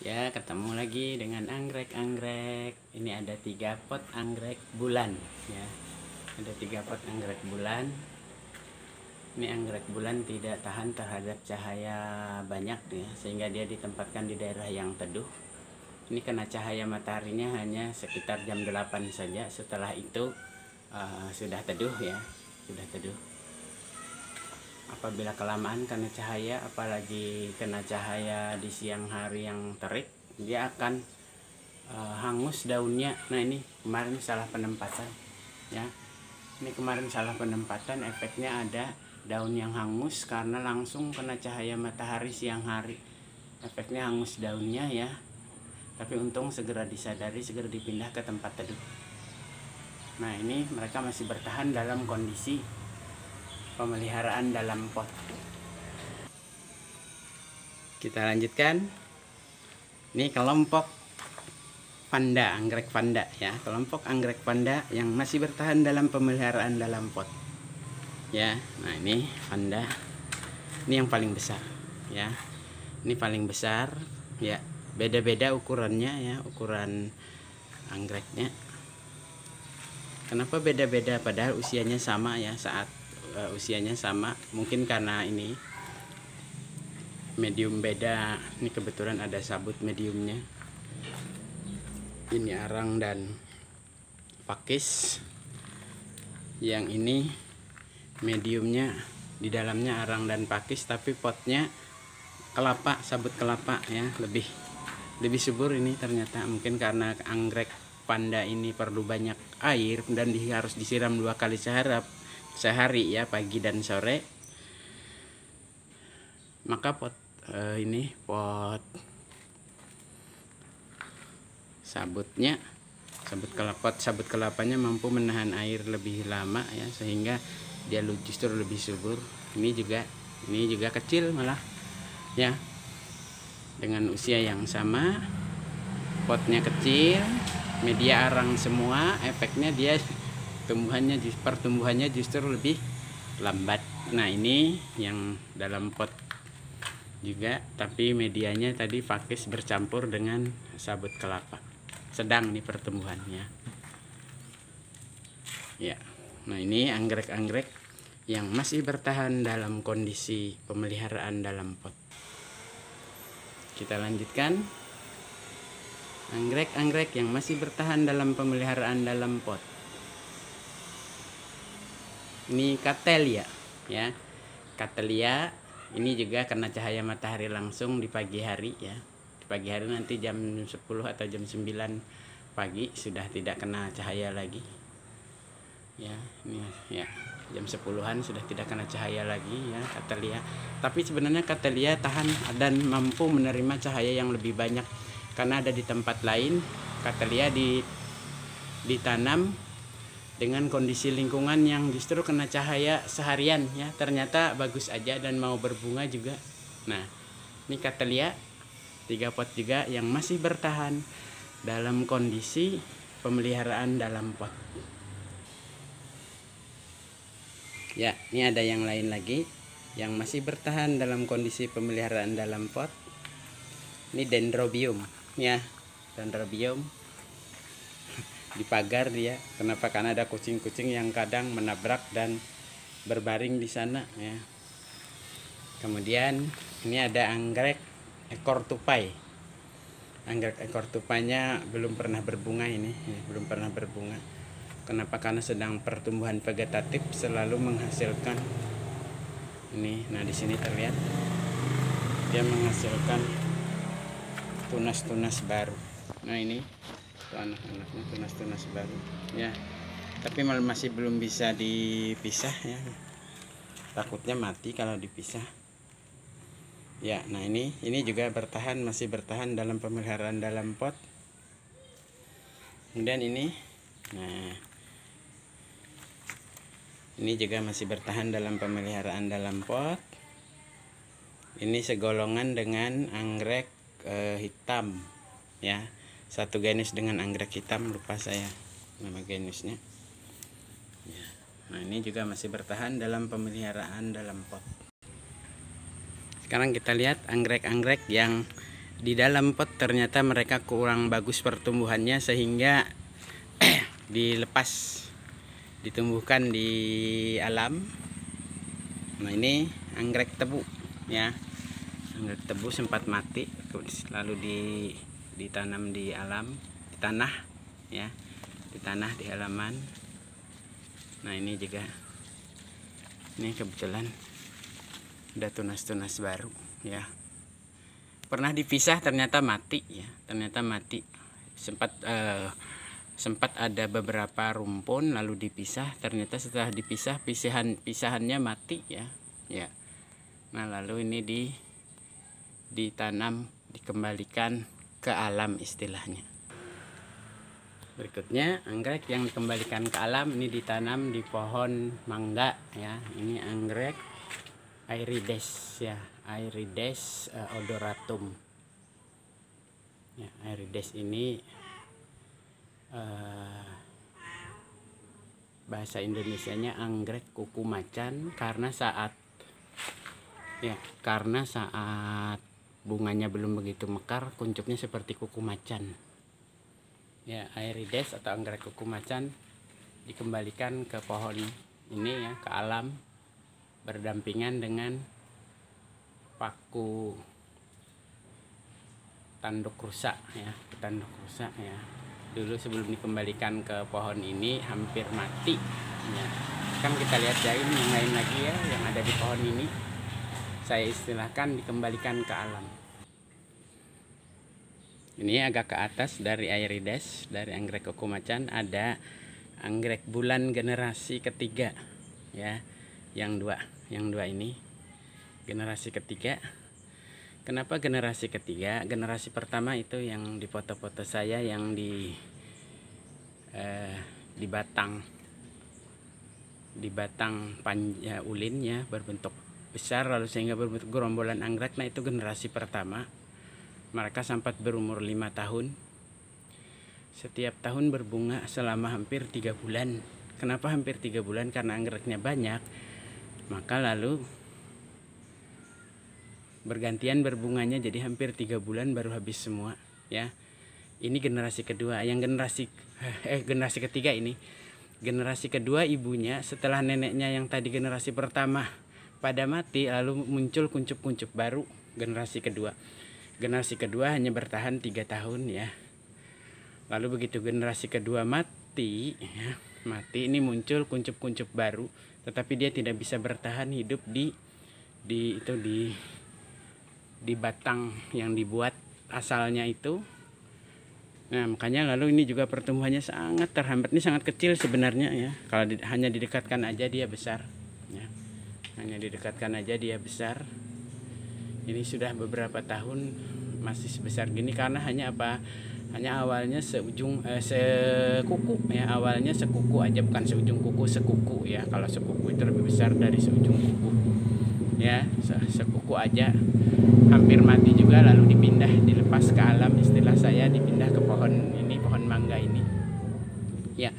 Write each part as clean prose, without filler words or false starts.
Ya, ketemu lagi dengan anggrek-anggrek. Ini ada 3 pot anggrek bulan ya. Ada 3 pot anggrek bulan. Ini anggrek bulan tidak tahan terhadap cahaya banyak ya, sehingga dia ditempatkan di daerah yang teduh. Ini kena cahaya mataharinya hanya sekitar jam 8 saja. Setelah itu sudah teduh ya, sudah teduh. Apabila kelamaan kena cahaya, apalagi kena cahaya di siang hari yang terik, dia akan hangus daunnya. Nah, ini kemarin salah penempatan ya. Ini kemarin salah penempatan, efeknya ada daun yang hangus karena langsung kena cahaya matahari siang hari. Efeknya hangus daunnya ya. Tapi untung segera disadari, segera dipindah ke tempat teduh. Nah, ini mereka masih bertahan dalam kondisi pemeliharaan dalam pot. Kita lanjutkan. Ini kelompok panda, anggrek panda ya, kelompok anggrek panda yang masih bertahan dalam pemeliharaan dalam pot. Ya, nah ini panda. Ini yang paling besar ya. Ini paling besar ya. Beda-beda ukurannya ya, ukuran anggreknya. Kenapa beda-beda padahal usianya sama ya, saat usianya sama, mungkin karena ini medium beda. Ini kebetulan ada sabut mediumnya, ini arang dan pakis. Yang ini mediumnya, di dalamnya arang dan pakis, tapi potnya kelapa, sabut kelapa ya, lebih subur ini ternyata. Mungkin karena anggrek panda ini perlu banyak air dan harus disiram 2 kali sehari ya, pagi dan sore. Maka pot sabutnya, sabut kelapanya mampu menahan air lebih lama ya, sehingga dia justru lebih subur. Ini juga kecil malah ya, dengan usia yang sama, potnya kecil, media arang semua, efeknya dia pertumbuhannya justru lebih lambat. Nah, ini yang dalam pot juga, tapi medianya tadi pakis bercampur dengan sabut kelapa. Sedang nih pertumbuhannya ya. Nah, ini anggrek-anggrek yang masih bertahan dalam kondisi pemeliharaan dalam pot. Kita lanjutkan. Anggrek-anggrek yang masih bertahan dalam pemeliharaan dalam pot. Ini Cattleya ya. Cattleya ini juga kena cahaya matahari langsung di pagi hari ya. Di pagi hari nanti jam 10 atau jam 9 pagi sudah tidak kena cahaya lagi. Ya, ini ya, jam 10-an sudah tidak kena cahaya lagi ya Cattleya. Tapi sebenarnya Cattleya tahan dan mampu menerima cahaya yang lebih banyak, karena ada di tempat lain Cattleya ditanam dengan kondisi lingkungan yang justru kena cahaya seharian ya, ternyata bagus aja dan mau berbunga juga. Nah, ini Cattleya 3 pot juga yang masih bertahan dalam kondisi pemeliharaan dalam pot. Ya, ini ada yang lain lagi yang masih bertahan dalam kondisi pemeliharaan dalam pot. Ini Dendrobium ya, Dendrobium. Di pagar dia. Kenapa? Karena ada kucing-kucing yang kadang menabrak dan berbaring di sana ya. Kemudian ini ada anggrek ekor tupai. Anggrek ekor tupainya belum pernah berbunga ini ya, belum pernah berbunga. Kenapa? Karena sedang pertumbuhan vegetatif, selalu menghasilkan ini. Nah, di sini terlihat dia menghasilkan tunas-tunas baru. Nah, ini anak-anaknya tunas-tunas baru ya, tapi masih belum bisa dipisah ya, takutnya mati kalau dipisah ya. Nah, ini juga masih bertahan dalam pemeliharaan dalam pot. Kemudian ini, nah ini juga masih bertahan dalam pemeliharaan dalam pot. Ini segolongan dengan anggrek hitam ya, satu genus dengan anggrek hitam, lupa saya nama genusnya ya. Nah, ini juga masih bertahan dalam pemeliharaan dalam pot. Sekarang kita lihat anggrek-anggrek yang di dalam pot ternyata mereka kurang bagus pertumbuhannya, sehingga dilepas ditumbuhkan di alam. Nah ini anggrek tebu ya, anggrek tebu sempat mati lalu ditanam di alam, di tanah ya, di tanah di halaman. Nah ini juga, ini kebetulan udah tunas-tunas baru ya, pernah dipisah ternyata mati ya, ternyata mati. Sempat ada beberapa rumpun lalu dipisah, ternyata setelah dipisah pisahannya mati ya. Nah lalu ini ditanam, dikembalikan ke alam istilahnya. Berikutnya anggrek yang dikembalikan ke alam ini ditanam di pohon mangga ya. Ini anggrek Aerides ya, Aerides odoratum ya. Aerides ini bahasa Indonesianya anggrek kuku macan, karena saat bunganya belum begitu mekar, kuncupnya seperti kuku macan ya. Aerides atau anggrek kuku macan dikembalikan ke pohon ini ya, ke alam, berdampingan dengan paku tanduk rusak ya, tanduk rusak ya. Dulu sebelum dikembalikan ke pohon ini hampir mati ya. Kan kita lihat ya, ini yang lain lagi ya, yang ada di pohon ini saya istilahkan dikembalikan ke alam. Ini agak ke atas dari Aerides, dari anggrek kuku macan, ada anggrek bulan generasi ketiga ya, yang dua ini generasi ketiga. Kenapa generasi ketiga? Generasi pertama itu yang di foto-foto saya yang di batang panjang ulinnya berbentuk besar lalu sehingga berbentuk gerombolan anggrek. Nah itu generasi pertama. Mereka sempat berumur 5 tahun. Setiap tahun berbunga selama hampir 3 bulan. Kenapa hampir 3 bulan? Karena anggreknya banyak. Maka lalu bergantian berbunganya, jadi hampir 3 bulan baru habis semua ya. Ini generasi kedua. Yang generasi ketiga ini. Generasi kedua ibunya setelah neneknya yang tadi generasi pertama pada mati, lalu muncul kuncup-kuncup baru generasi kedua. Generasi kedua hanya bertahan 3 tahun ya. Lalu begitu generasi kedua mati ya, ini muncul kuncup-kuncup baru, tetapi dia tidak bisa bertahan hidup di batang yang dibuat asalnya itu. Nah makanya lalu ini juga pertumbuhannya sangat terhambat. Ini sangat kecil sebenarnya ya, kalau hanya didekatkan aja dia besar ya. Hanya didekatkan aja dia besar. Ini sudah beberapa tahun masih sebesar gini karena hanya awalnya sekuku ya, awalnya sekuku aja, bukan seujung kuku, sekuku ya. Kalau sekuku itu lebih besar dari seujung kuku ya, sekuku aja, hampir mati juga lalu dilepas ke alam, istilah saya dipindah ke pohon ini, pohon mangga ini ya.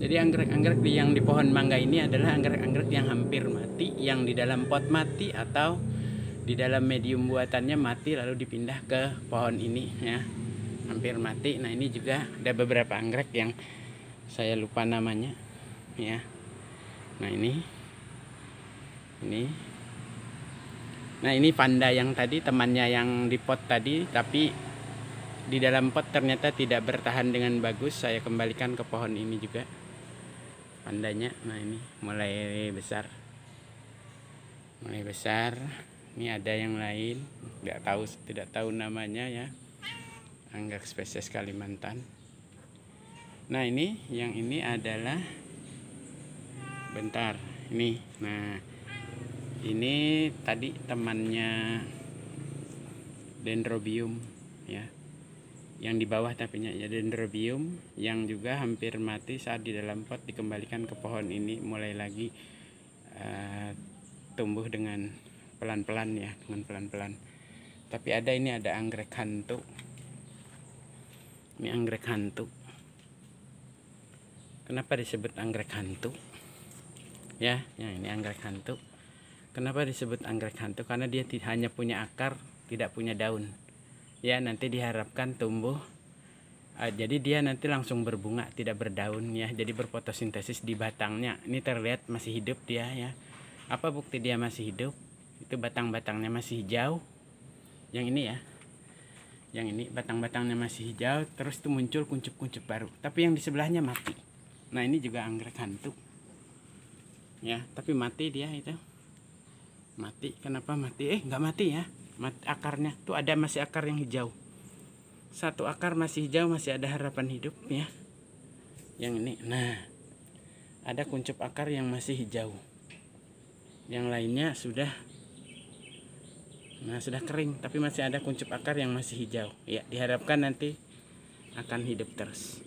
Jadi anggrek-anggrek yang di pohon mangga ini adalah anggrek-anggrek yang hampir mati, yang di dalam pot mati atau di dalam medium buatannya mati lalu dipindah ke pohon ini ya, hampir mati. Nah ini juga ada beberapa anggrek yang saya lupa namanya ya. Nah ini nah ini panda yang tadi, temannya yang di pot tadi, tapi di dalam pot ternyata tidak bertahan dengan bagus. Saya kembalikan ke pohon ini juga pandanya. Nah ini mulai besar. Ini ada yang lain, tidak tahu namanya ya, anggrek spesies Kalimantan. Nah ini yang ini adalah ini. Nah ini tadi temannya Dendrobium ya, yang di bawah tapinya ya, Dendrobium yang juga hampir mati saat di dalam pot dikembalikan ke pohon ini, mulai lagi tumbuh dengan pelan-pelan ya, dengan pelan-pelan. Tapi ada anggrek hantu. Ini anggrek hantu. Kenapa disebut anggrek hantu? Ya, ini anggrek hantu. Kenapa disebut anggrek hantu? Karena dia hanya punya akar, tidak punya daun. ya, nanti diharapkan tumbuh. Jadi dia nanti langsung berbunga, tidak berdaun ya. Jadi berfotosintesis di batangnya. Ini terlihat masih hidup dia ya. Apa bukti dia masih hidup? Itu batang-batangnya masih hijau. Yang ini ya. Yang ini batang-batangnya masih hijau, terus tuh muncul kuncup-kuncup baru. Tapi yang di sebelahnya mati. Nah, ini juga anggrek hantu. Ya, tapi mati dia itu. Mati. Kenapa mati? Nggak mati ya. Akarnya tuh ada masih akar yang hijau. Satu akar masih hijau, masih ada harapan hidup ya. Yang ini. Nah, ada kuncup akar yang masih hijau. Yang lainnya sudah kering, tapi masih ada kuncup akar yang masih hijau. Ya, diharapkan nanti akan hidup terus.